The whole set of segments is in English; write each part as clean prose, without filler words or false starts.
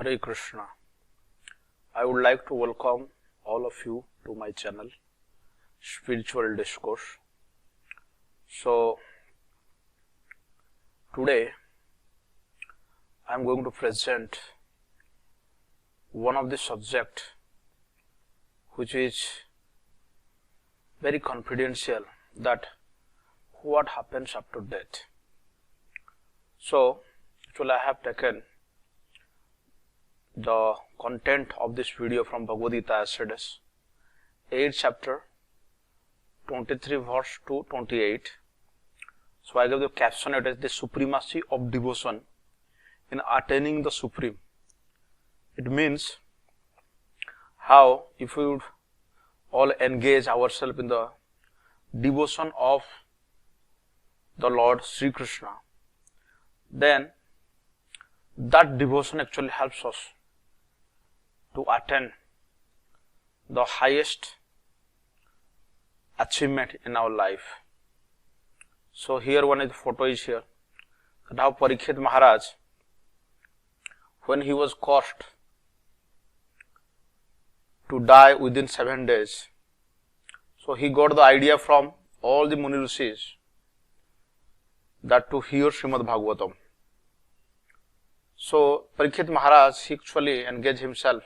Hare Krishna. I would like to welcome all of you to my channel, Spiritual Discourse. So, today I am going to present one of the subject which is very confidential, that what happens after death. So, actually I have taken the content of this video from Bhagavad Gita as said as 8th chapter 23 verse to 28. So I give the caption it as the supremacy of devotion in attaining the supreme. It means how if we would all engage ourselves in the devotion of the Lord Sri Krishna, then that devotion actually helps us to attain the highest achievement in our life. So here one is the photo is here. That how Parikshit Maharaj, when he was cursed to die within 7 days, so he got the idea from all the Muni Rishis that to hear Srimad Bhagavatam. So Parikshit Maharaj, he actually engaged himself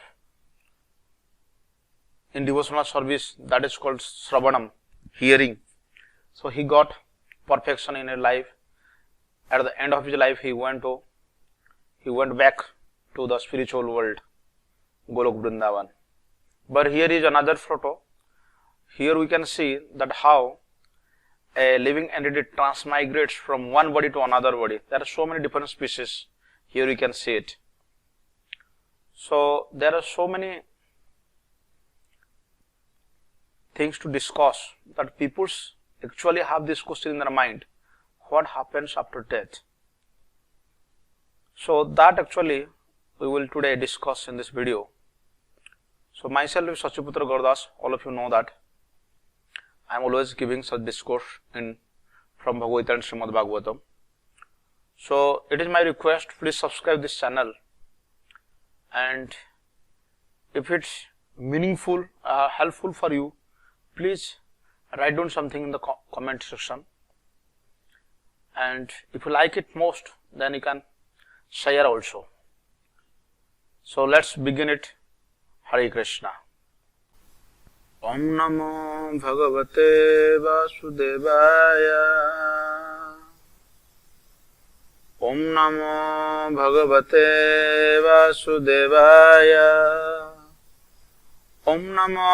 in devotional service, that is called Sravanam, hearing. So he got perfection in his life. At the end of his life, he went back to the spiritual world, Golok Vrindavan. But here is another photo. Here we can see that how a living entity transmigrates from one body to another body. There are so many different species. Here you can see it. So there are so many things to discuss that people actually have this question in their mind: what happens after death? So that actually we will today discuss in this video. So myself is Sachiputra Garudas. All of you know that I am always giving such discourse from Bhagavad Gita and Srimad Bhagavatam. So it is my request, please subscribe this channel, and if it's meaningful, helpful for you, please write down something in the comment section, and if you like it most, then you can share also. So let's begin it. Hare Krishna. Om Namo Bhagavate Vasudevaya. Om Namo Bhagavate Vasudevaya. Om Namo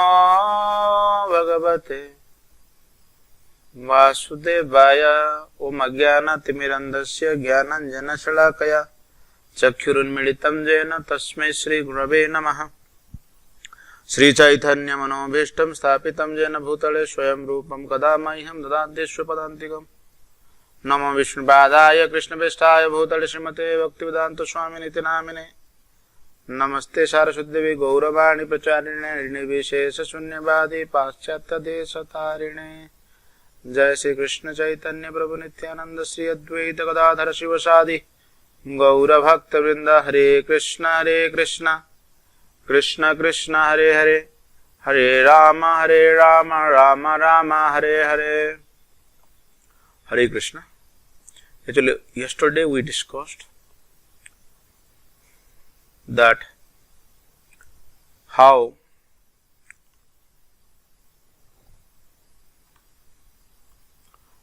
Bhagavate Vasudevaya. Om Ajnana Timirandasya Jnananjana Shalakaya Chakshurunmilitam Jena Tasmai Shri Gurave Namaha. Shri Chaitanya Manobhishtam Sthapitam Jena Bhutale Swayam Rupam Kadamaiham Dadante Swapadantikam. Namo Vishnupadaya Krishna Vestaya Bhutale Srimate Bhaktivedanta Swami Niti Namine. Namaste Saraswati Devi Gauravani Pracharine Nirvishesha Sunyavadi Paschatya Desatarine. Jai Shri Krishna Chaitanya Prabhu Nityananda Shri Advaita Gadadhara Shivasadi Gaura Bhakta Vrinda. Hare Krishna Krishna Krishna Hare Hare, Hare Rama Rama Rama Hare Hare. Hare Krishna. Actually, yesterday we discussed that how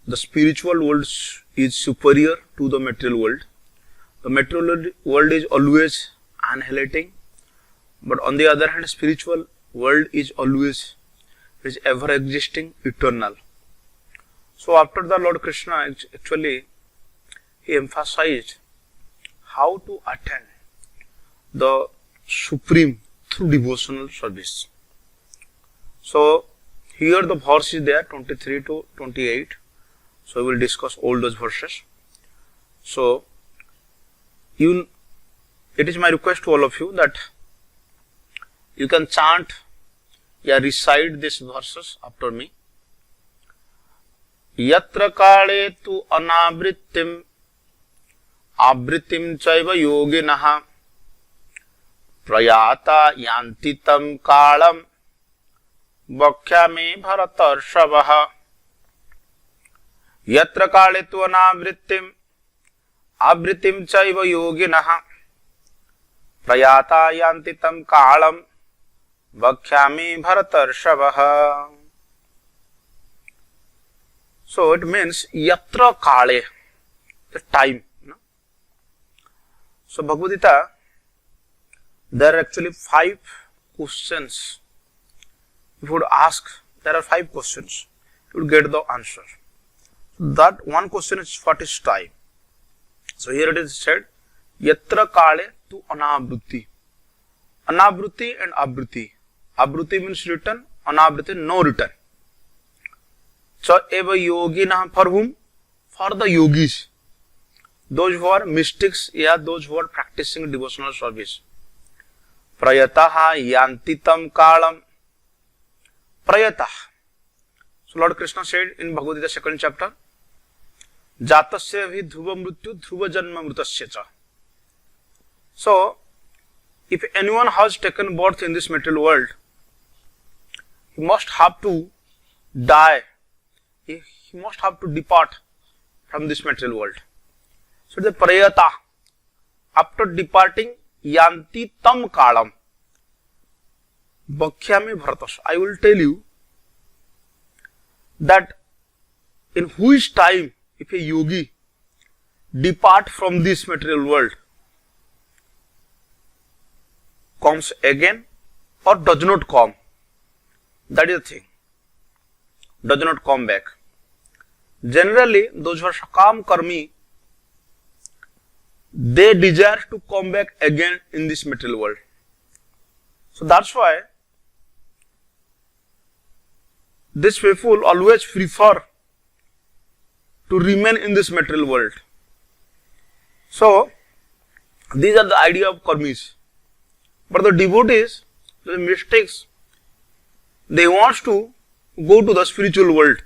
the spiritual world is superior to the material world. The material world is always annihilating, but on the other hand, spiritual world is always, is ever existing, eternal. So after the Lord Krishna, actually, he emphasized how to attain the supreme through devotional service. So here the verse is there, 23 to 28. So we will discuss all those verses. So it is my request to all of you that you can chant या recite these verses after me. यत्र काले तु अनावृत्तिम आवृत्तिम चैव योगिनः प्रयाता यान्ति तं कालम वक्ष्यामि भरतर्षभः यत्र काले तु अनावृत्तिम आवृत्तिम चैव योगिनः प्रयाता यान्ति तं कालम वक्ष्यामि भरतर्षभः. So it means yatra kale, the time. No? So Bhagavad Gita, there are actually 5 questions. If you would ask, there are 5 questions. You would get the answer. That one question is what is time. So here it is said, yatra kale tu anavrutti. Anavrutti and avrutti. Avrutti means return, anavrutti no return. So eva yogina, for whom? For the yogis. Those who are mystics, yeah, those who are practicing devotional service. Prayataha yanti tam kalam. Prayatah. So Lord Krishna said in Bhagavad Gita 2nd chapter, Jatasya vi dhruva mrityu dhruva janma mritasya cha. So, if anyone has taken birth in this material world, he must have to die. He must have to depart from this material world. So the prayata, after departing, yanti tam kalam, vakhyami bharatas. I will tell you that in which time, if a yogi depart from this material world, comes again or does not come, that is the thing. Does not come back. Generally, those who are Shakam Karmi, they desire to come back again in this material world. So that's why these people always prefer to remain in this material world. So, these are the idea of karmis. But the devotees, the mystics, they want to go to the spiritual world.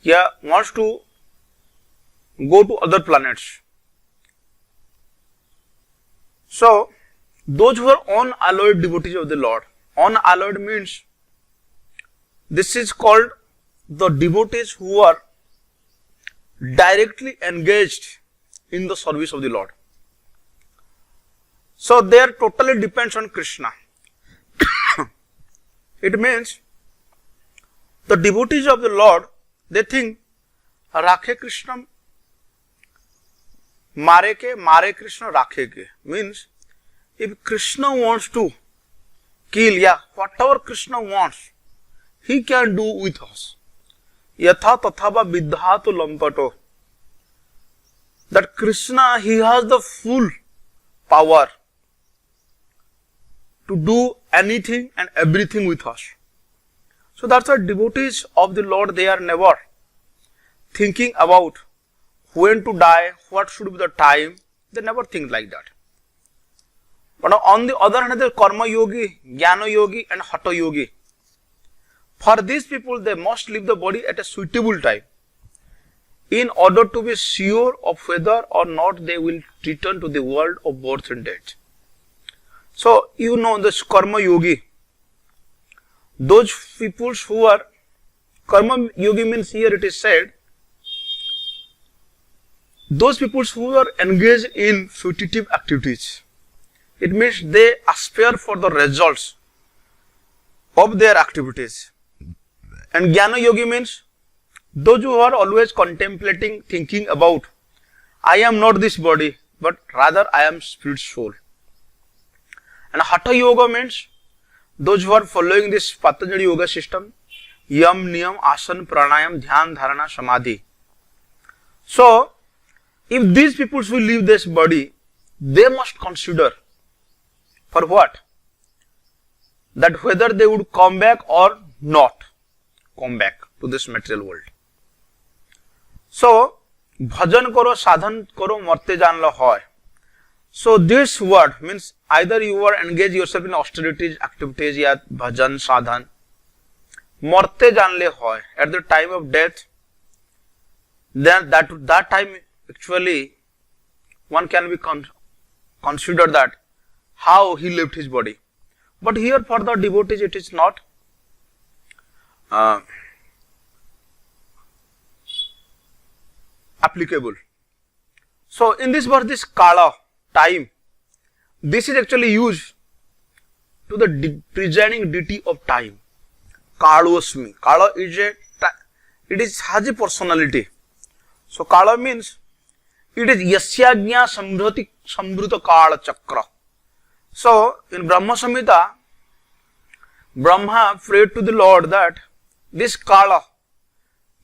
Yeah, wants to go to other planets. So, those who are unalloyed devotees of the Lord, unalloyed means this is called the devotees who are directly engaged in the service of the Lord. So, they are totally depends on Krishna. It means the devotees of the Lord, they think, Rakhe Krishna, Mare Krishna, Rakhe ke. Means, if Krishna wants to kill, yeah, whatever Krishna wants, he can do with us. Yatha tathava viddhatu lampato. That Krishna, he has the full power to do anything and everything with us. So that's why devotees of the Lord, they are never thinking about when to die, what should be the time. They never think like that. But on the other hand, there is karma yogi, jnana yogi and hatha yogi. For these people, they must leave the body at a suitable time in order to be sure of whether or not they will return to the world of birth and death. So, you know this karma yogi, those people who are, karma yogi means here it is said, those people who are engaged in fruitive activities. It means they aspire for the results of their activities. And jnana yogi means those who are always contemplating, thinking about, I am not this body, but rather I am spirit soul. And hatha yoga means those who are following this Patanjali yoga system, yam, niyam, asan, pranayam, dhyan, dharana, samadhi. So, if these people will leave this body, they must consider for what? That whether they would come back or not come back to this material world. So, bhajan karo, sadhan karo, marte janla hoy. So, this word means either you are engaged yourself in austerities, activities, ya bhajan, sadhan, marte janle hoy. At the time of death, then that time actually one can be consider that how he left his body. But here for the devotees it is not applicable. So in this verse, this kala, time, this is actually used to the presiding deity of time. Kalosmi. Kala is has a personality. So kala means it is yasyagnya sambrita kala chakra. So in Brahma Samhita, Brahma prayed to the Lord that this kala,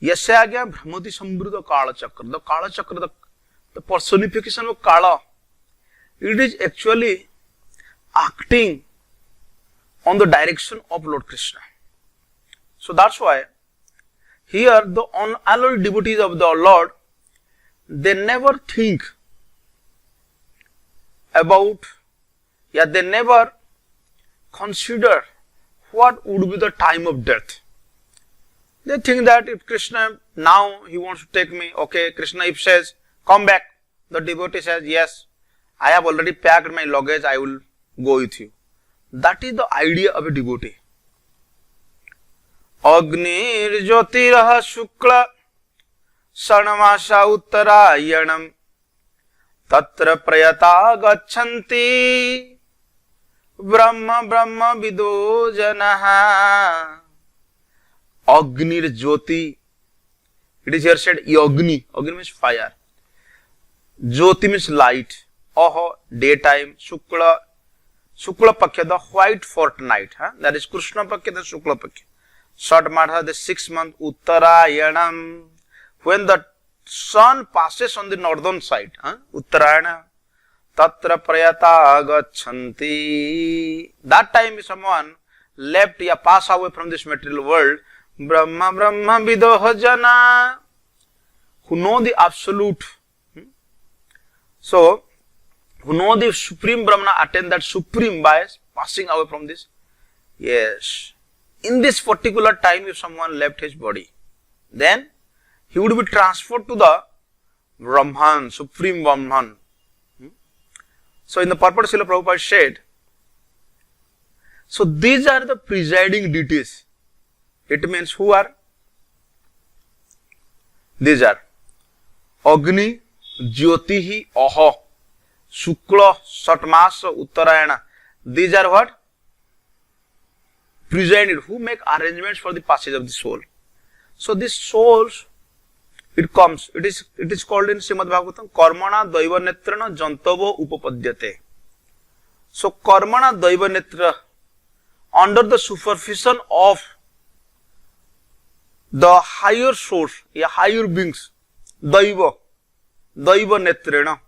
yasyagya brahmati sambrita kala chakra, the kala chakra, the personification of kala, it is actually acting on the direction of Lord Krishna. So that's why here the unalloyed devotees of the Lord, they never think about, they never consider what would be the time of death. They think that if Krishna, now he wants to take me, okay, Krishna if says, come back, the devotee says, yes, I have already packed my luggage, I will go with you. That is the idea of a devotee. Agnir Jyotirah Shukla Sanamasa Uttarayanam Tatra Prayata Gachanti Brahma Brahma Vido Janaha. Agnir Jyoti, it is here said Yagni. Agni means fire. Jyoti means light. Oho, daytime. Shukla Pakya, the white fortnight. That is Krishna Pakya, the Shukla Pakya. Shatmatha, the 6th month. Uttarayanam, when the sun passes on the northern side. Uttarayana. Tatra Prayata Gachanti. That time if someone left, pass away from this material world, Brahma Brahma Vidoha Jana, who know the absolute. So, who know the supreme Brahmana, attain that supreme by passing away from this. Yes. In this particular time, if someone left his body, then he would be transferred to the Brahman, supreme Brahman. So, in the purport, Srila Prabhupada said, so these are the presiding deities. It means who are? These are Agni, Jyotihi, Aho, Shukla, Satmasa, Uttarayana. These are what? Presided, who make arrangements for the passage of the soul. So these souls, it is called in Srimad Bhagavatam, Karmana Daiva Netrana Jantavo Upapadyate. So Karmana Daiva Netra, under the supervision of the higher source, higher beings, Daiva Netrana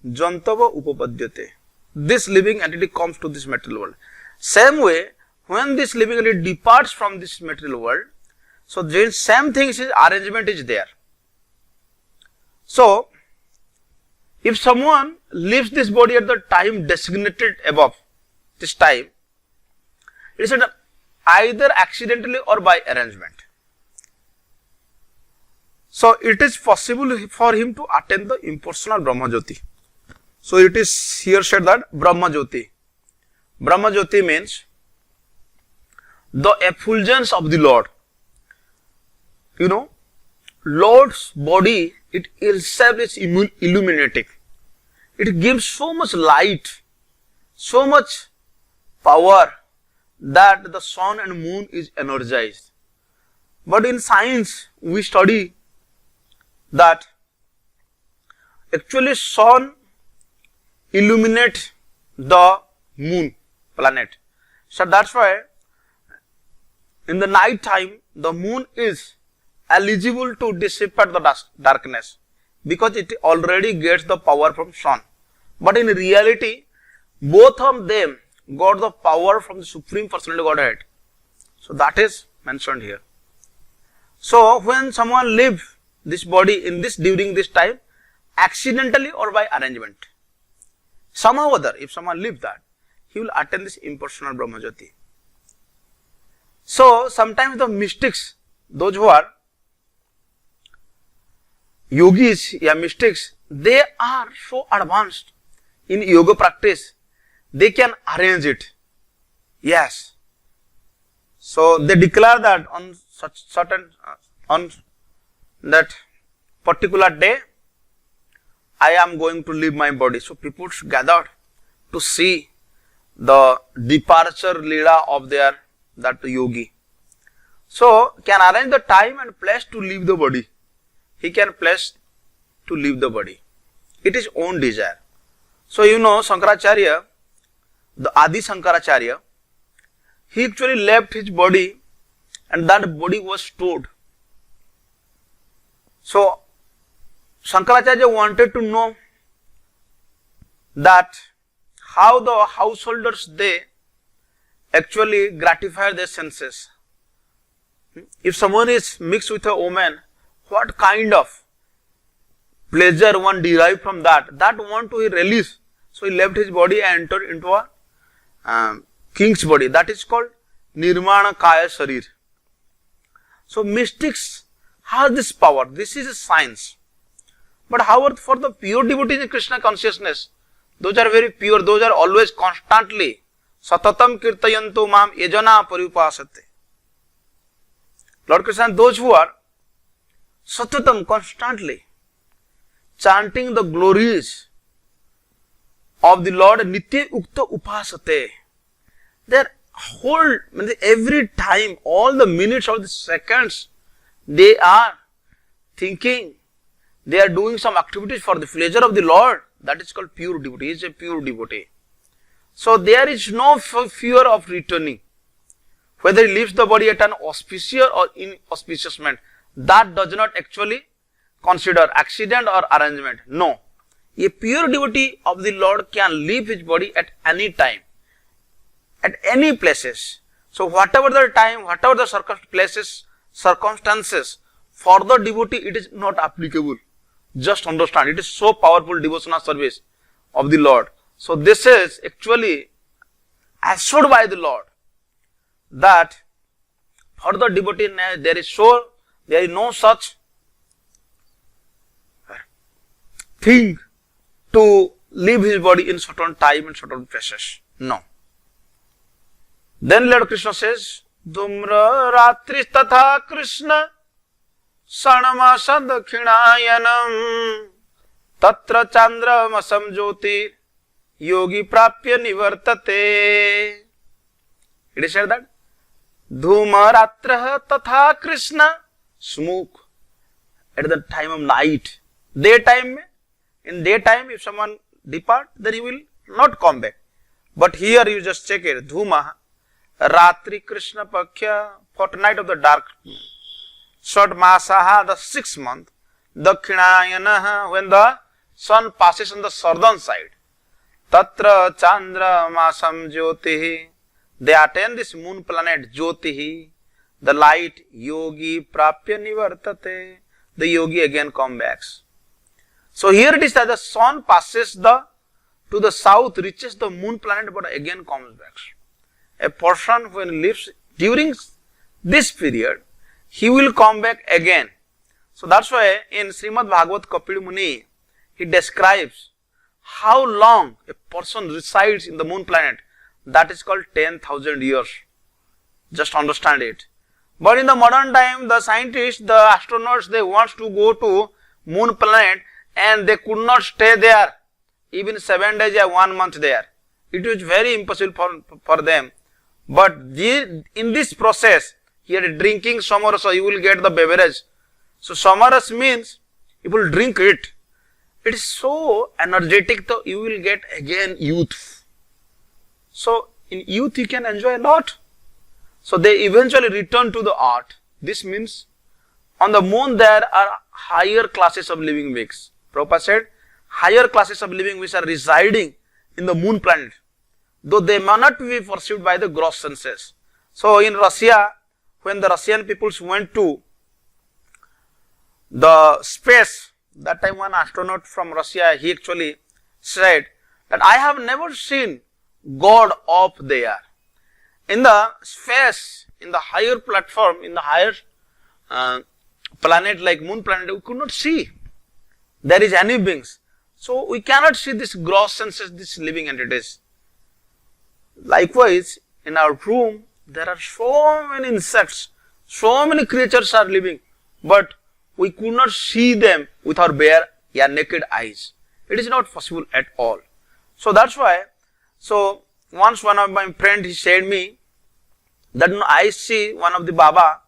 Jantava Upapadyate. This living entity comes to this material world. Same way, when this living entity departs from this material world, so the same thing is arrangement is there. So, if someone leaves this body at the time designated above, this time, it is either accidentally or by arrangement. So, it is possible for him to attain the impersonal Brahma Jyoti. So, it is here said that Brahma Jyoti. Brahma Jyoti means the effulgence of the Lord. You know, Lord's body, it itself is illuminating. It gives so much light, so much power that the sun and moon is energized. But in science, we study that actually sun illuminates the moon, planet. So that's why in the night time, the moon is eligible to dissipate the darkness because it already gets the power from sun. But in reality, both of them got the power from the Supreme Personality Godhead. So that is mentioned here. So when someone leaves this body during this time, accidentally or by arrangement, somehow or other, if someone leaves that, he will attain this impersonal Brahma Jyoti. So sometimes the mystics, those who are yogis, mystics, they are so advanced in yoga practice they can arrange it. Yes. So they declare that on such certain, on that particular day, I am going to leave my body. So people gathered to see the departure leela of their, that yogi. So can arrange the time and place to leave the body. He can place to leave the body. It is own desire. So you know Shankaracharya, the Adi Shankaracharya, he actually left his body and that body was stored. So Shankaracharya wanted to know that how the householders, they actually gratify their senses. If someone is mixed with a woman, what kind of pleasure one derive from that? That one to release. So he left his body and entered into a king's body. That is called Nirmana Kaya Sharir. So mystics have this power. This is a science. But however, for the pure devotees in Krishna consciousness, those are very pure, those are always constantly Satatam Kirtayanto Mam Yajana Paripasate. Lord Krishna, those who are Satatam, constantly chanting the glories of the Lord, Nitya Ukta Upasate. Their whole, every time, all the minutes or the seconds, they are thinking, they are doing some activities for the pleasure of the Lord. That is called pure devotee. He is a pure devotee. So there is no fear of returning. Whether he leaves the body at an auspicious or inauspicious moment, that does not actually consider accident or arrangement. No. A pure devotee of the Lord can leave his body at any time, at any places. So whatever the time, whatever the circumstances, for the devotee it is not applicable. Just understand, it is so powerful devotional service of the Lord. So this is actually assured by the Lord that for the devotee there is no such thing to leave his body in certain time and certain places. No. Then Lord Krishna says, Dhumra Ratri Tatha Krishna Sanamasa Dakhinayanam Tatra Chandra Masam Jyoti Yogi Prapya Nivartate. It is said that Dhuma Ratra Tatha Krishna, smoke at the time of night. Daytime, in daytime if someone depart, then he will not come back. But here you just check it. Dhuma Ratri Krishna Pakhya, fortnight of the dark. Short Masaha, the 6th month. Dakshinayana, when the sun passes on the southern side. Tatra Chandra Masam Jyotihi, they attain this moon planet Jyotihi, the light. Yogi Prapya Nivartate, the yogi again comes back. So here it is that the sun passes to the south, reaches the moon planet, but again comes back. A person when lives during this period, he will come back again. So that's why in Srimad Bhagavad Kapil Muni, he describes how long a person resides in the moon planet. That is called 10,000 years. Just understand it. But in the modern time, the scientists, the astronauts, they want to go to moon planet and they could not stay there even 7 days or 1 month there. It was very impossible for them. But in this process, here drinking samarasa, you will get the beverage. So samarasa means you will drink it. It is so energetic that you will get again youth. So in youth you can enjoy a lot. So they eventually return to the earth. This means on the moon there are higher classes of living beings. Prabhupada said higher classes of living beings are residing in the moon planet, though they may not be perceived by the gross senses. So in Russia, when the Russian peoples went to the space, that time one astronaut from Russia, he actually said that I have never seen God up there. In the space, in the higher platform, in the higher planet like moon planet, we could not see there is any beings. So we cannot see this gross senses, this living entities. Likewise, in our room, there are so many insects, so many creatures are living, but we could not see them with our bare, naked eyes. It is not possible at all. So that's why, so once one of my friends, he said me that I see one of the Baba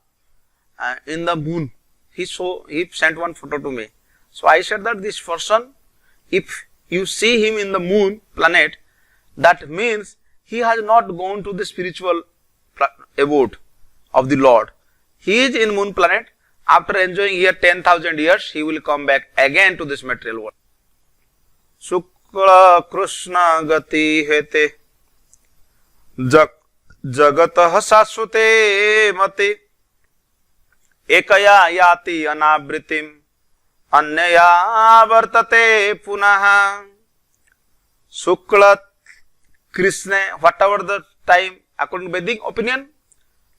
in the moon. He sent one photo to me. So I said that this person, if you see him in the moon planet, that means he has not gone to the spiritual abode of the Lord. He is in moon planet. After enjoying here 10,000 years, he will come back again to this material world. Shukla Krishna Gati Hete Jagatah Sasvate Mate Ekaya Yati Anabritim Annaya Vartate Punaha. Shukla Krishna, whatever the time, according to Vedic opinion,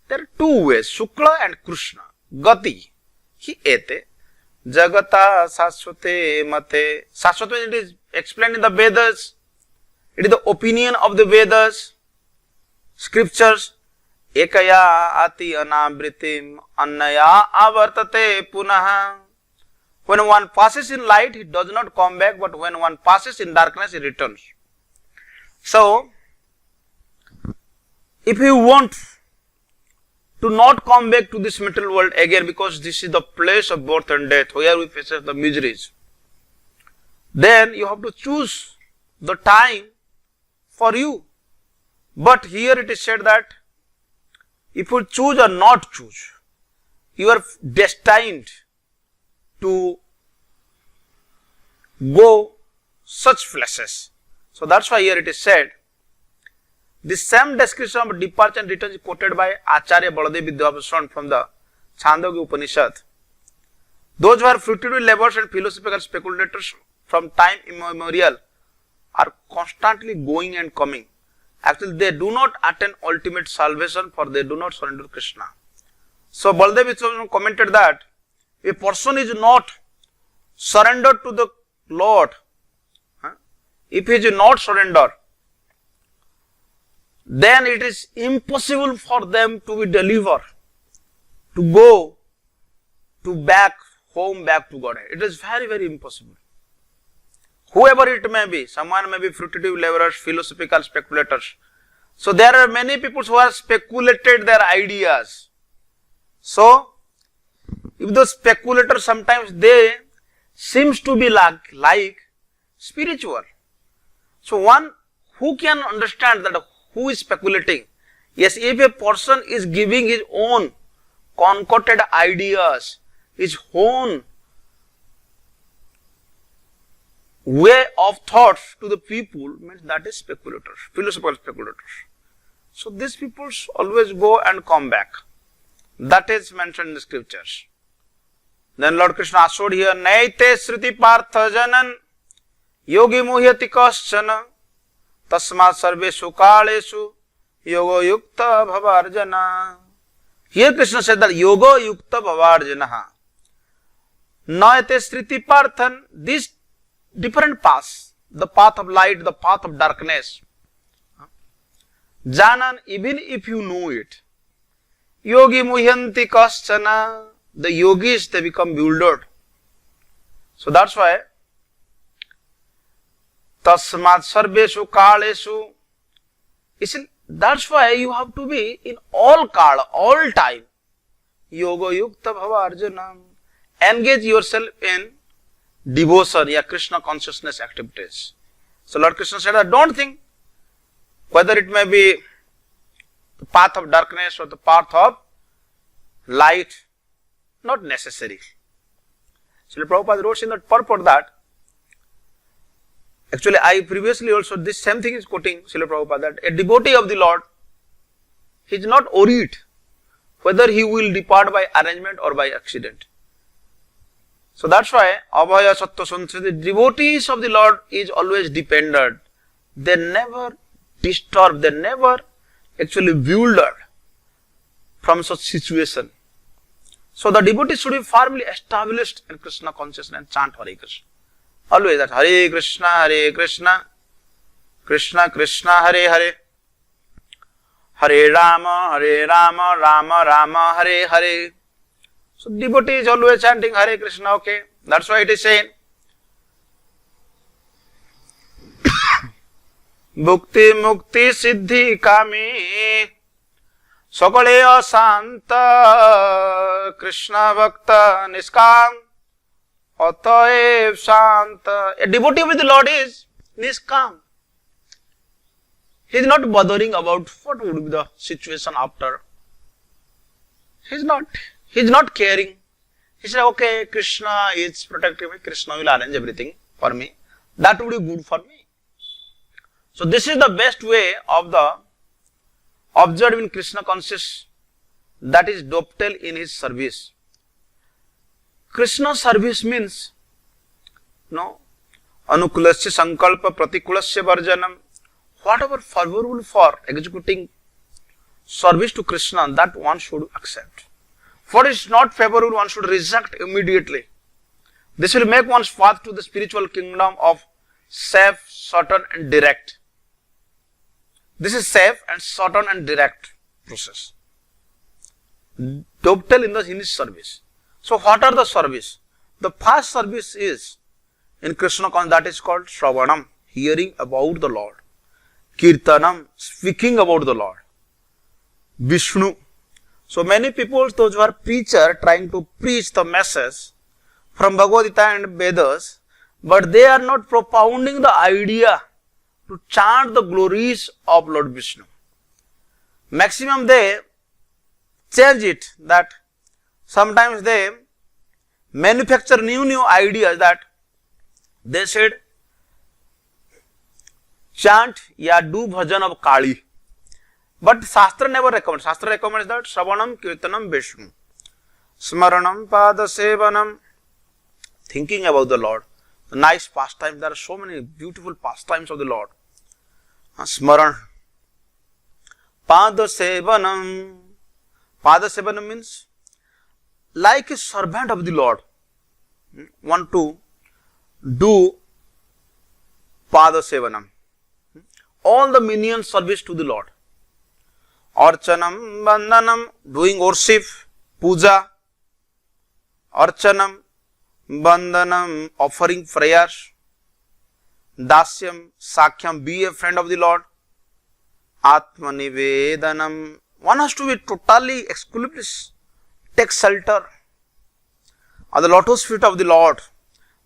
there are two ways, Shukla and Krishna. Gati, he ete, Jagata Sasvate Mate. Sasvate, it is explained in the Vedas. It is the opinion of the Vedas, scriptures. Ekaya ati anabritim annaya avartate punaha. When one passes in light, he does not come back, but when one passes in darkness, he returns. So, if you want to not come back to this material world again, because this is the place of birth and death, where we face the miseries, then you have to choose the time for you. But here it is said that if you choose or not choose, you are destined to go such places. So that's why here it is said, the same description of departure and return is quoted by Acharya Baladev Vidyabhushan from the Chandogya Upanishad. Those who are fruitful laborers and philosophical speculators from time immemorial are constantly going and coming. Actually, they do not attain ultimate salvation, for they do not surrender to Krishna. So Baladev Vidyabhushan commented that a person is not surrendered to the Lord. If he is not surrendered, then it is impossible for them to be delivered, to go to back home, back to God. It is very, very impossible. Whoever it may be, someone may be fruitive laborers, philosophical speculators. So there are many people who have speculated their ideas. So, if those speculators sometimes they seems to be like spiritual. So one who can understand that who is speculating? Yes, if a person is giving his own concocted ideas, his own way of thoughts to the people, means that is speculators, philosophical speculators. So these people always go and come back. That is mentioned in the scriptures. Then Lord Krishna assured here, Naite Sriti Partha Janan Yogi Muhyati Kaschana Tasmat Sarveshu Kaleshu Yoga Yukta Bhavarjana. Here Krishna said that Yoga Yukta Bhavarjana. Naite Sriti Parthan, these different paths, the path of light, the path of darkness, Janan, even if you know it, Yogi Muhyanti Kaschana, the yogis, they become bewildered. So that's why Tasmat Sarveshu Kaleshu. That's why you have to be in all kala, all time. Yoga Yukta Bhava Arjuna. Engage yourself in devotion, Krishna consciousness activities. So Lord Krishna said, don't think whether it may be the path of darkness or the path of light, not necessary. Srila Prabhupada wrote in that purport that, actually I previously also, this same thing is quoting Srila Prabhupada, that a devotee of the Lord, he is not worried whether he will depart by arrangement or by accident. So that's why Abhaya Sattva Sansati, the devotees of the Lord is always dependent. They never disturb, they never actually bewildered from such situation. So the devotees should be firmly established in Krishna consciousness and chant Hare Krishna. Always that Hare Krishna, Krishna Krishna, Hare Hare, Hare Rama, Rama Rama, Hare Hare. So devotee is always chanting Hare Krishna, okay. That's why it is saying. Bhukti Mukti Siddhi Kami Sakale Asanta Krishna Bhakta Niskam Ataev Shanta. A devotee with the Lord is Niskam. He is not bothering about what would be the situation after. He is not caring. He said, okay, Krishna is protecting me, Krishna will arrange everything for me. That would be good for me. So this is the best way of the observing Krishna conscious, that is dovetail in his service. Krishna service means, anukulasya sankalpa pratikulasya varjanam. Whatever favorable for executing service to Krishna, that one should accept. What is not favorable, one should reject immediately. This will make one's path to the spiritual kingdom of safe, certain and direct. This is safe and certain and direct process. Dovetail in his service. So what are the service? The first service is in Krishna consciousness, that is called Shravanam, hearing about the Lord. Kirtanam, speaking about the Lord. Vishnu. So many people, those who are preacher, trying to preach the message from Bhagavad Gita and Vedas, but they are not propounding the idea to chant the glories of Lord Vishnu. Maximum they change it, that sometimes they manufacture new ideas, that they said chant ya do bhajan of Kali. But Shastra never recommends. Shastra recommends that Shravanam, Kirtanam, Vishnu. Smaranam, Pada Sevanam. Thinking about the Lord. The nice pastimes. There are so many beautiful pastimes of the Lord. Smaran. Pada Sevanam. Pada Sevanam means like a servant of the Lord. Want to do Pada Sevanam. All the minion service to the Lord. Archanam, Bandhanam, doing worship, puja. Archanam, Bandhanam, offering prayers. Dasyam, Sakhyam, be a friend of the Lord. Atmanivedanam, one has to be totally exclusively take shelter at the lotus feet of the Lord.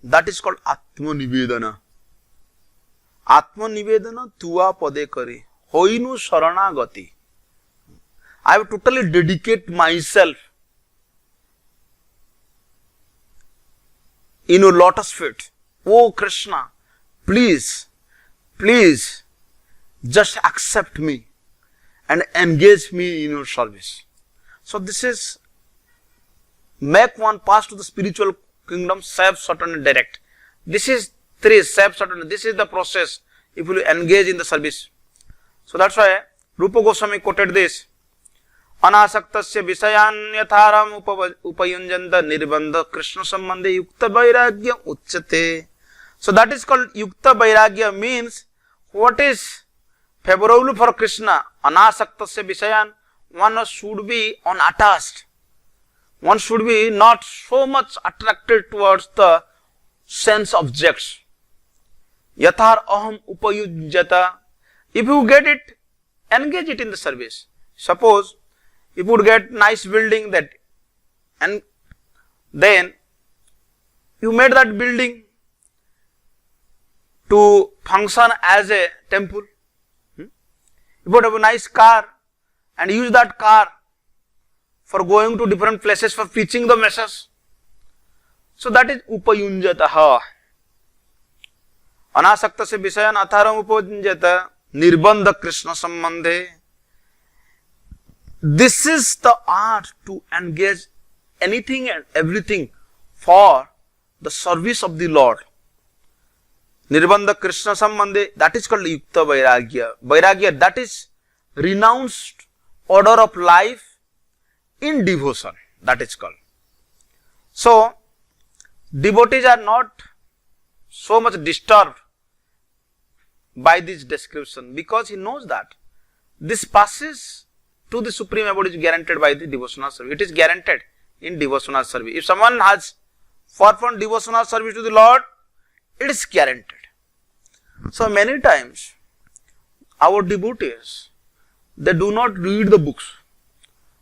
That is called Atmanivedana. Atmanivedana tua pade kare, hoinu saranagati. I have totally dedicate myself in your lotus feet. Oh Krishna, please just accept me and engage me in your service. So this is make one pass to the spiritual kingdom, safe, certain and direct. This is three, safe, certain. This is the process if you engage in the service. So that's why Rupa Goswami quoted this. Anasaktasya visayan yatharam upayunjanta nirbandha Krishna sambandhe yukta vairagya uchyate. So that is called yukta vairagya, means what is favorable for Krishna. Anasaktasya visayan, one should be unattached. One should be not so much attracted towards the sense objects. Yathar aham upayunjata. If you get it, engage it in the service. Suppose if you would get nice building that, and then you made that building to function as a temple. You would have a nice car and use that car for going to different places for preaching the message. So that is upayunjataha. Anasakta se visayan atharam upayunjata nirbandha Krishna sambandhe. This is the art to engage anything and everything for the service of the Lord. Nirbandha Krishna sambandhe, that is called yukta vairagya. Vairagya, that is renounced order of life in devotion. That is called. So, devotees are not so much disturbed by this description, because he knows that this passes to the Supreme Abode is guaranteed by the devotional service. It is guaranteed in devotional service. If someone has performed devotional service to the Lord, it is guaranteed. So many times our devotees, they do not read the books.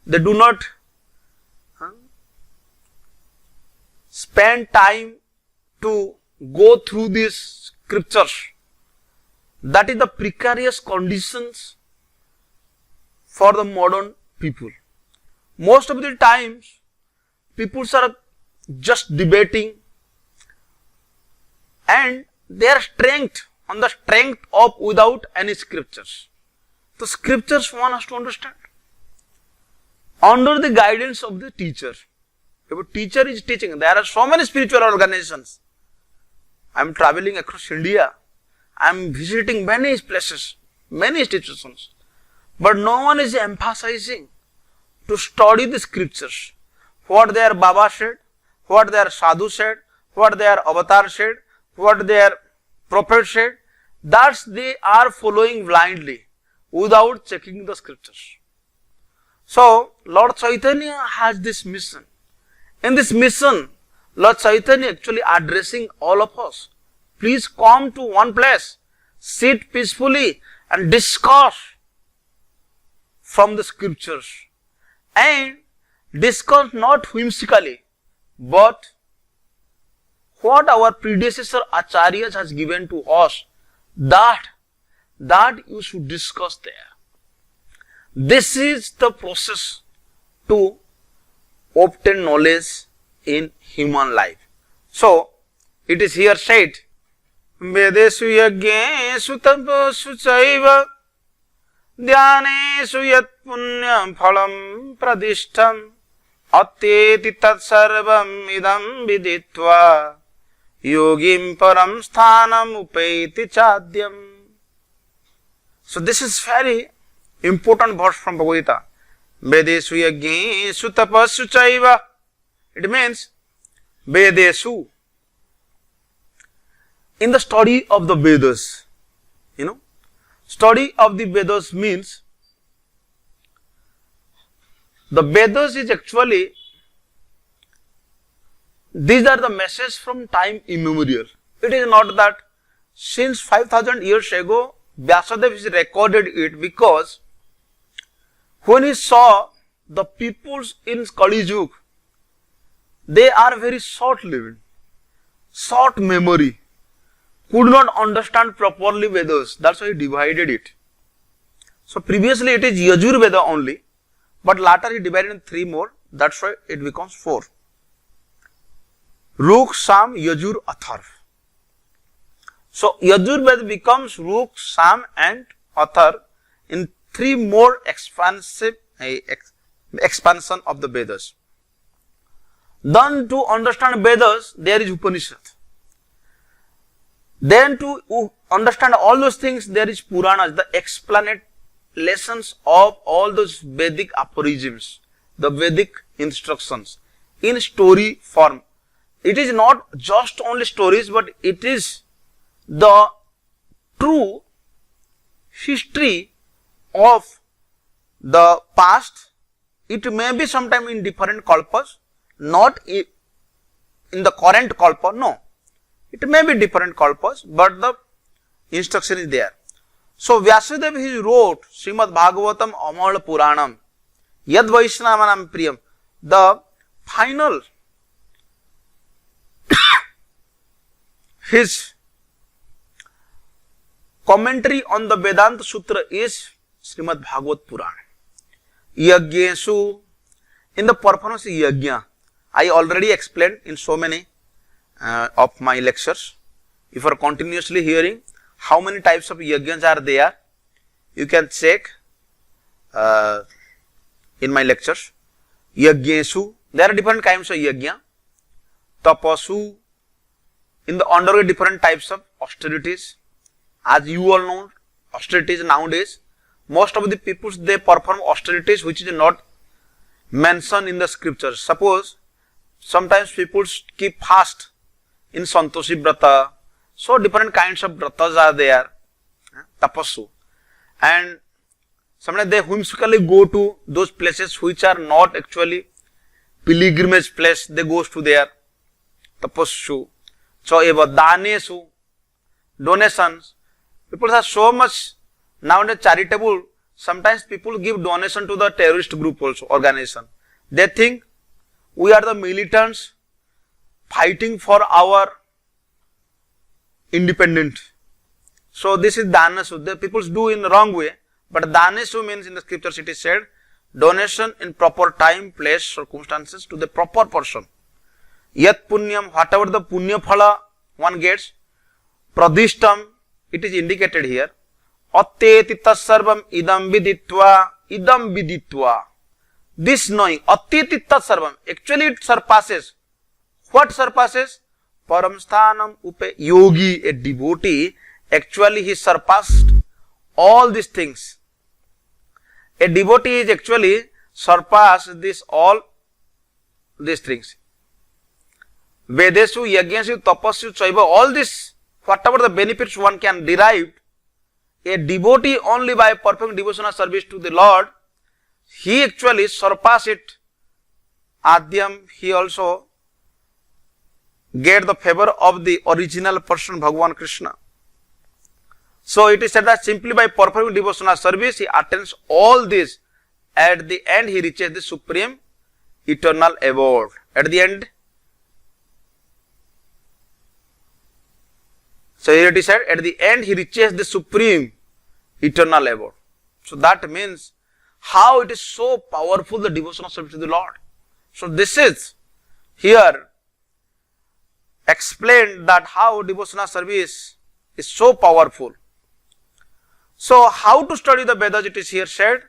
They do not spend time to go through these scriptures. That is the precarious conditions for the modern people. Most of the times, people are just debating and their strength on the strength of without any scriptures. The scriptures one has to understand. Under the guidance of the teacher. If a teacher is teaching, there are so many spiritual organizations. I am traveling across India. I am visiting many places, many institutions. But no one is emphasizing to study the scriptures. What their Baba said, what their Sadhu said, what their Avatar said, what their Prophet said. That they are following blindly without checking the scriptures. So, Lord Chaitanya has this mission. In this mission, Lord Chaitanya actually addressing all of us. Please come to one place, sit peacefully and discuss from the scriptures. And discuss not whimsically, but what our predecessor Acharyas has given to us, that you should discuss there. This is the process to obtain knowledge in human life. So, it is here said, Vedesu yajnesu tapasu chaiva dhyanesu yat punyam phalam pradishtam atyeti tat sarvam idam viditva yogim param sthanam upaiti chadyam. So, this is very important verse from Bhagavad Gita. Vedesu yajnesu tapasu chaiva. It means Vedesu. In the study of the Vedas, study of the Vedas means the Vedas is actually, these are the messages from time immemorial. It is not that since 5000 years ago, Vyasadeva has recorded it, because when he saw the peoples in Kali Yuga, they are very short-lived, short memory, could not understand properly Vedas. That's why he divided it. So previously it is Yajur Veda only, but later he divided in 3 more. That's why it becomes 4. Ruk, Sam, Yajur, Atharv. So Yajur Veda becomes Ruk, Sam and Atharv in 3 more expansion of the Vedas. Then to understand Vedas, there is Upanishad. Then to understand all those things, there is Puranas, the explanations of all those Vedic aphorisms, the Vedic instructions in story form. It is not just only stories, but it is the true history of the past. It may be sometime in different kalpas, not in the current kalpa, no. It may be different kalpas, but the instruction is there. So, Vyasadeva he wrote Srimad Bhagavatam Amal Puranam, Yad Vaishnavanam Priyam. The final, his commentary on the Vedanta Sutra is Srimad Bhagavat Purana. Yajnesu, in the performance of Yajna, I already explained in so many of my lectures. If you are continuously hearing how many types of yajnas are there, you can check in my lectures. Yajnesu, there are different kinds of yajna. Tapasu, in the undergo different types of austerities. As you all know, austerities nowadays, most of the people they perform austerities which is not mentioned in the scriptures. Suppose sometimes people keep fast in Santoshi Vrata. So different kinds of vratas are there, tapasu. And Sometimes they whimsically go to those places which are not actually pilgrimage place. They goes to there. Tapassu. So, eva danesu, donations. People are so much nowadays charitable. Sometimes people give donation to the terrorist group also, organization. They think we are the militants fighting for our independent. So this is danesu. The people do in the wrong way. But danesu means in the scriptures it is said, donation in proper time, place, circumstances to the proper person. Yat punyam, whatever the punya phala one gets, pradishtam, it is indicated here. Atteti tatsarvam idam viditva. This knowing, atteti tatsarvam, actually it surpasses. What surpasses? Paramsthanam upe yogi, a devotee, actually he surpassed all these things. A devotee is actually surpassed this all these things. Vedesu, yajnasu, tapassu, chaiva, all this, whatever the benefits one can derive, a devotee only by performing devotional service to the Lord, he actually surpass it. Adyam, he also get the favor of the original person, Bhagavan Krishna. So it is said that simply by performing devotional service, he attains all this. At the end, he reaches the supreme eternal abode. At the end, so here it is said, at the end, he reaches the supreme eternal abode. So that means how it is so powerful, the devotional service to the Lord. So this is here explained that how devotional service is so powerful. So how to study the Vedas, it is here said,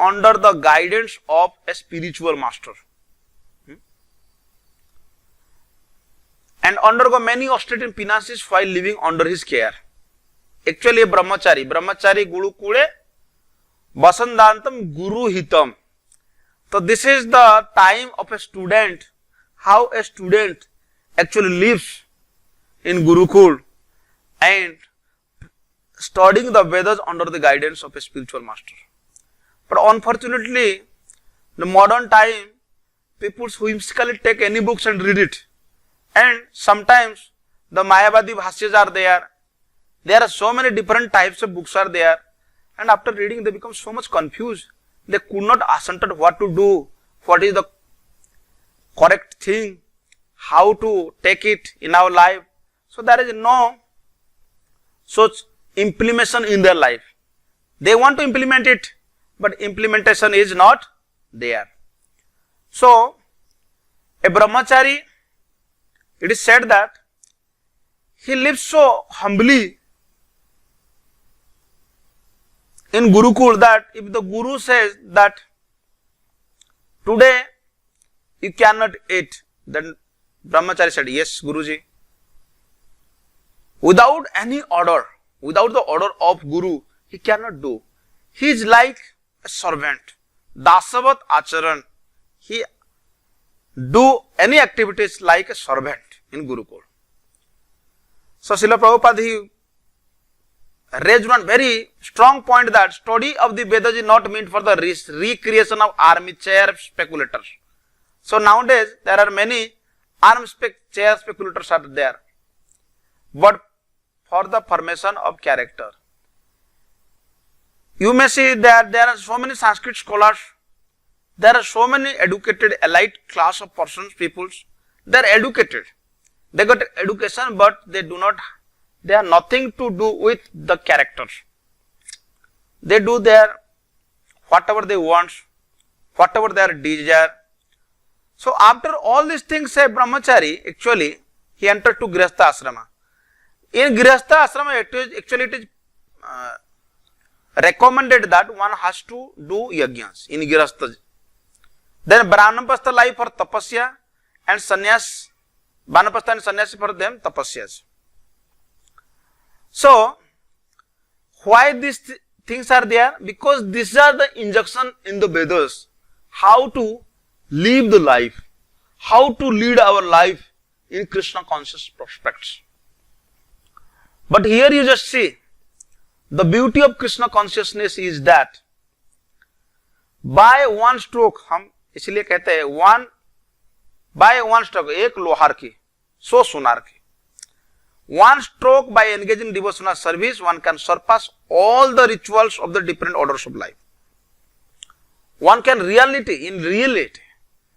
under the guidance of a spiritual master. And undergo many austere penances while living under his care. Actually a brahmachari gurukule vasandantam guru hitam. So this is the time of a student, how a student actually lives in Gurukul and studying the Vedas under the guidance of a spiritual master. But unfortunately, the modern time, people whimsically take any books and read it. And sometimes the Mayavadi bhashyas are there. There are so many different types of books are there. And after reading, they become so much confused. They could not ascertain what to do, what is the correct thing, how to take it in our life. So there is no such implementation in their life. They want to implement it, but implementation is not there. So, a brahmachari, it is said that he lives so humbly in Gurukul that if the Guru says that today you cannot eat, then brahmachari said, yes, Guruji. Without any order, without the order of Guru, he cannot do. He is like a servant. Dasavat acharan. He do any activities like a servant in Gurukul. So Srila Prabhupada, he raised one very strong point that study of the Vedas is not meant for the recreation of armchair speculators. So nowadays there are many armchair speculators are there, but for the formation of character. You may see that there are so many Sanskrit scholars, there are so many educated elite class of persons, peoples, they are educated. They got education, but they have nothing to do with the characters. They do their whatever they want, whatever their desire. So after all these things, say brahmachari, actually he entered to Grihastha ashrama. In Grihastha ashrama, it is recommended that one has to do yajnas in Grihastha. Then Brahmanapastha life for tapasya and sannyas, Banapastha and sannyasi for them tapasyas. So, why these things are there? Because these are the injunction in the Vedas, how to live the life, how to lead our life in Krishna conscious prospects. But here you just see, the beauty of Krishna consciousness is that by one stroke, हम इसलिए कहते हैं one by one stroke, एक लोहार की 100 सुनार की, one stroke by engaging devotional service one can surpass all the rituals of the different orders of life. One can in reality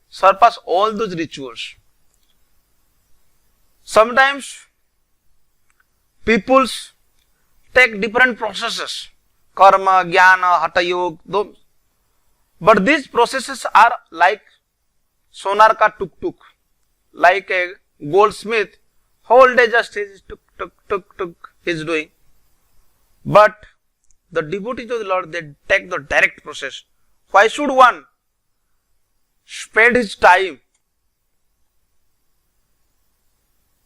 surpass all those rituals. Sometimes peoples take different processes, karma, jnana, hatha yoga, but these processes are like sonar ka tuk tuk, like a goldsmith whole day just is tuk tuk tuk tuk is doing. But the devotees of the Lord, they take the direct process. Why should one spend his time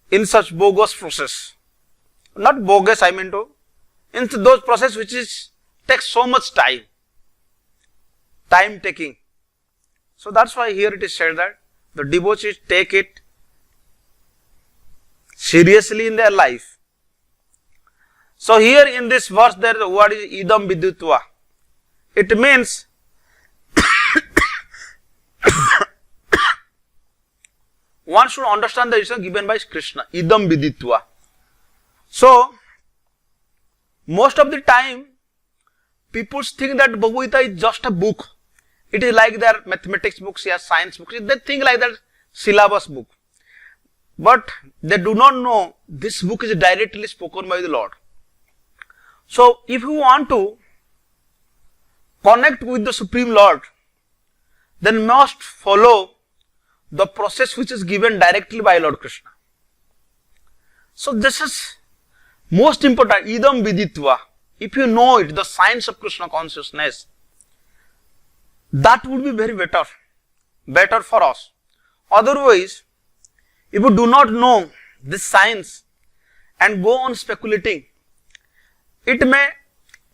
in such bogus process? Not bogus, I mean to, in those process which is takes so much time taking. So that's why here it is said that the devotees take it seriously in their life. So here in this verse there the word is idam viditva. It means one should understand the reason given by Krishna, idam viditva. So most of the time people think that Bhagavad Gita is just a book. It is like their mathematics books or science books. They think like that syllabus book. But they do not know this book is directly spoken by the Lord. So if you want to connect with the Supreme Lord, then must follow the process which is given directly by Lord Krishna. So this is most important, idam viditva. If you know it, the science of Krishna consciousness, that would be very better for us. Otherwise, if you do not know this science and go on speculating, it may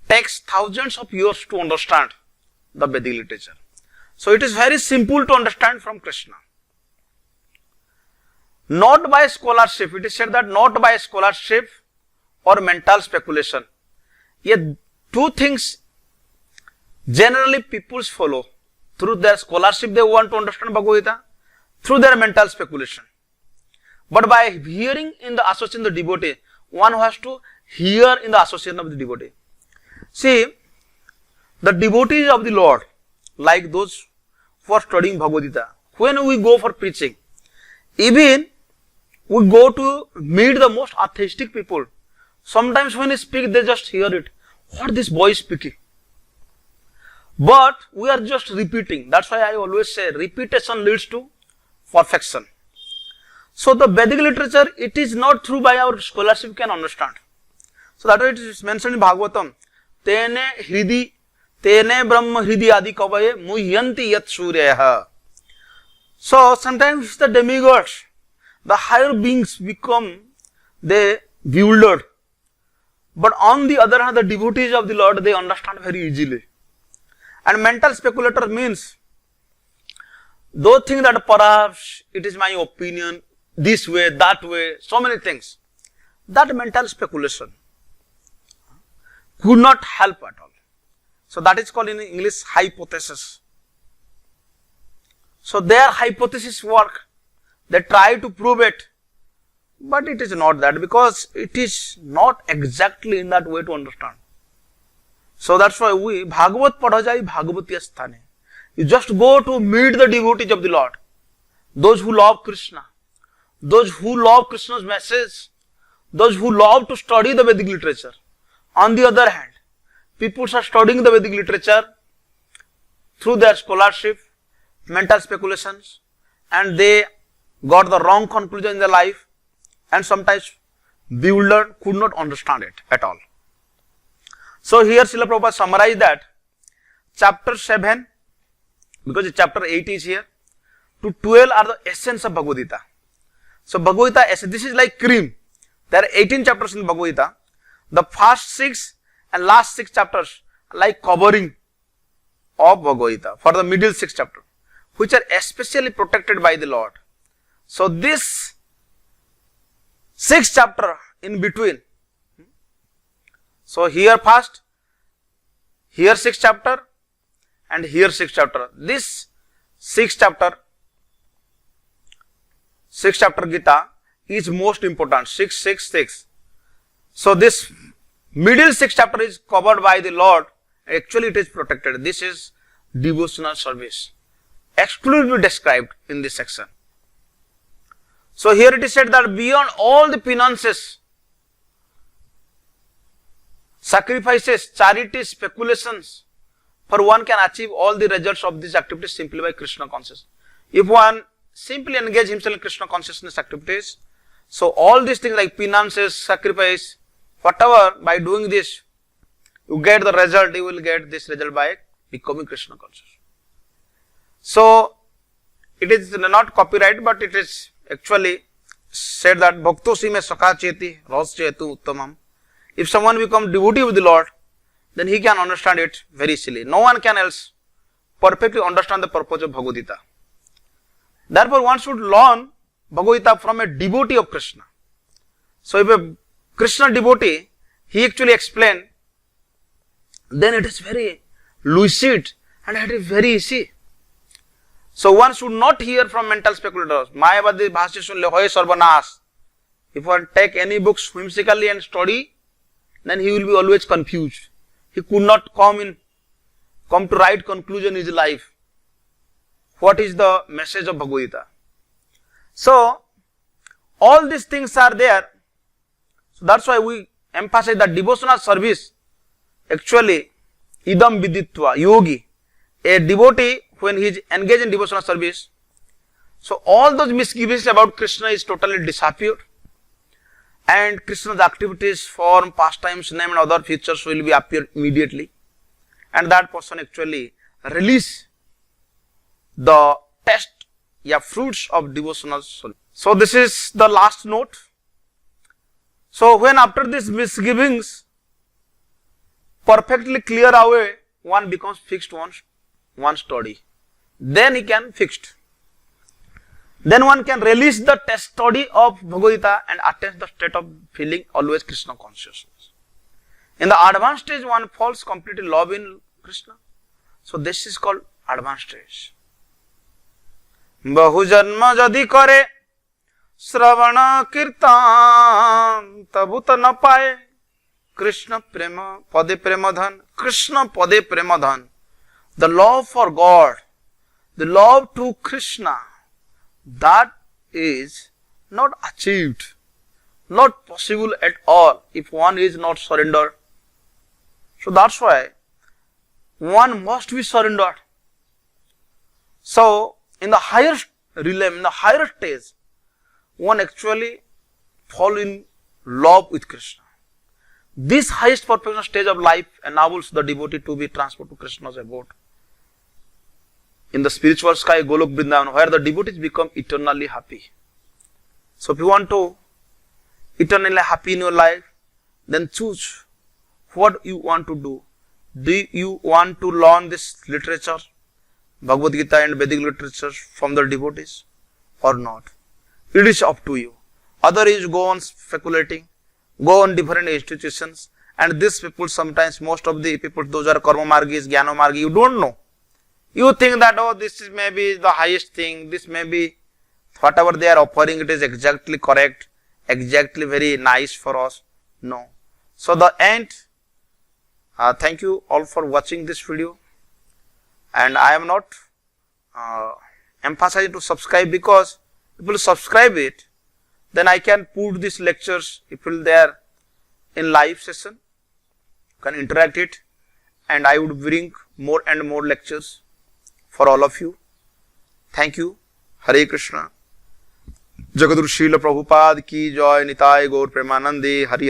take thousands of years to understand the Vedic literature. So it is very simple to understand from Krishna. Not by scholarship, it is said that not by scholarship or mental speculation. Yet two things generally people follow. Through their scholarship they want to understand Bhagavad Gita, through their mental speculation. But by hearing in the association of the devotee, one has to hear in the association of the devotee. See, the devotees of the Lord, like those who are studying Bhagavad Gita, when we go for preaching, even we go to meet the most atheistic people, sometimes when we speak, they just hear it. What this boy is speaking? But we are just repeating. That's why I always say repetition leads to perfection. So the Vedic literature, it is not through by our scholarship can understand. So that way it is mentioned in Bhagavatam. Tene brahma hridi adi kavaye muhyanti yat suryaha. So sometimes the demigods, the higher beings become, they bewildered. But on the other hand, the devotees of the Lord, they understand very easily. And mental speculator means those things that perhaps it is my opinion, this way, that way, so many things. That mental speculation could not help at all. So that is called in English hypothesis. So their hypothesis work, they try to prove it, but it is not that, because it is not exactly in that way to understand. So that's why we Bhagavat Padhajai Bhagavati Asthane. You just go to meet the devotees of the Lord, those who love Krishna, those who love Krishna's message, those who love to study the Vedic literature. On the other hand, people are studying the Vedic literature through their scholarship, mental speculations, and they got the wrong conclusion in their life, and sometimes bewildered, could not understand it at all. So here Srila Prabhupada summarized that chapter 7, because chapter 8 is here, to 12 are the essence of Bhagavad Gita. So Bhagavad Gita, this is like cream. There are 18 chapters in Bhagavad Gita. The first 6 and last 6 chapters are like covering of Bhagavad Gita for the middle 6 chapters, which are especially protected by the Lord. So this 6 chapter in between. So here first, here 6 chapter, and here 6th chapter. This 6th chapter Gita is most important. 666. So this middle 6th chapter is covered by the Lord. Actually, it is protected. This is devotional service, exclusively described in this section. So here it is said that beyond all the penances, sacrifices, charities, speculations, for one can achieve all the results of these activities simply by Krishna consciousness. If one simply engage himself in Krishna consciousness activities, so all these things like penances, sacrifice, whatever, by doing this, you get the result, you will get this result by becoming Krishna conscious. So, it is not copyright, but it is actually said that Bhaktosi me sakha cheti ras chetu uttamam. If someone becomes devotee of the Lord, then he can understand it very easily. No one can else perfectly understand the purpose of Bhagavad Gita. Therefore, one should learn Bhagavad Gita from a devotee of Krishna. So, if a Krishna devotee, he actually explained, then it is very lucid and it is very easy. So, one should not hear from mental speculators. Mayavadi bhashya sun le hoye sarvanas. If one take any books whimsically and study, then he will be always confused. He could not come to right conclusion in his life. What is the message of Bhagavad Gita? So, all these things are there. So, that's why we emphasize that devotional service, actually, idam viditva, yogi, a devotee, when he is engaged in devotional service, so all those misgivings about Krishna is totally disappeared. And Krishna's activities, form, pastimes, name and other features will be appear immediately. And that person actually release the taste, fruits of devotional service. So this is the last note. So when after these misgivings perfectly clear away, one becomes fixed one study. Then he can fixed. Then one can release the test study of Bhagavad Gita and attain the state of feeling always Krishna consciousness. In the advanced stage, one falls completely in love in Krishna. So this is called advanced stage. Bahu janma jadi kare Sravana kirtan tabut na paye Krishna prema pade premadhan. Krishna pade premadhan. The love for God, the love to Krishna, that is not achieved, not possible at all if one is not surrendered. So that's why one must be surrendered. So in the higher realm, in the higher stage, one actually fall in love with Krishna. This highest perfection stage of life enables the devotee to be transferred to Krishna's abode. In the spiritual sky, Golok Vrindavan, where the devotees become eternally happy. So if you want to eternally happy in your life, then choose what you want to do. Do you want to learn this literature, Bhagavad Gita and Vedic literature from the devotees or not? It is up to you. Other is go on speculating, go on different institutions, and these people sometimes, most of the people, those are karma margis, jnana margi, you don't know. You think that, oh, this is maybe the highest thing, this may be whatever they are offering, it is exactly correct, exactly very nice for us. No. So the end, thank you all for watching this video, and I am not emphasizing to subscribe, because if you subscribe it, then I can put these lectures, if you there in live session, can interact it, and I would bring more and more lectures for all of you. Thank you. Hare Krishna. Jagadguru Srila Prabhupada ki jai. Nitai Gaur Premanande. Hari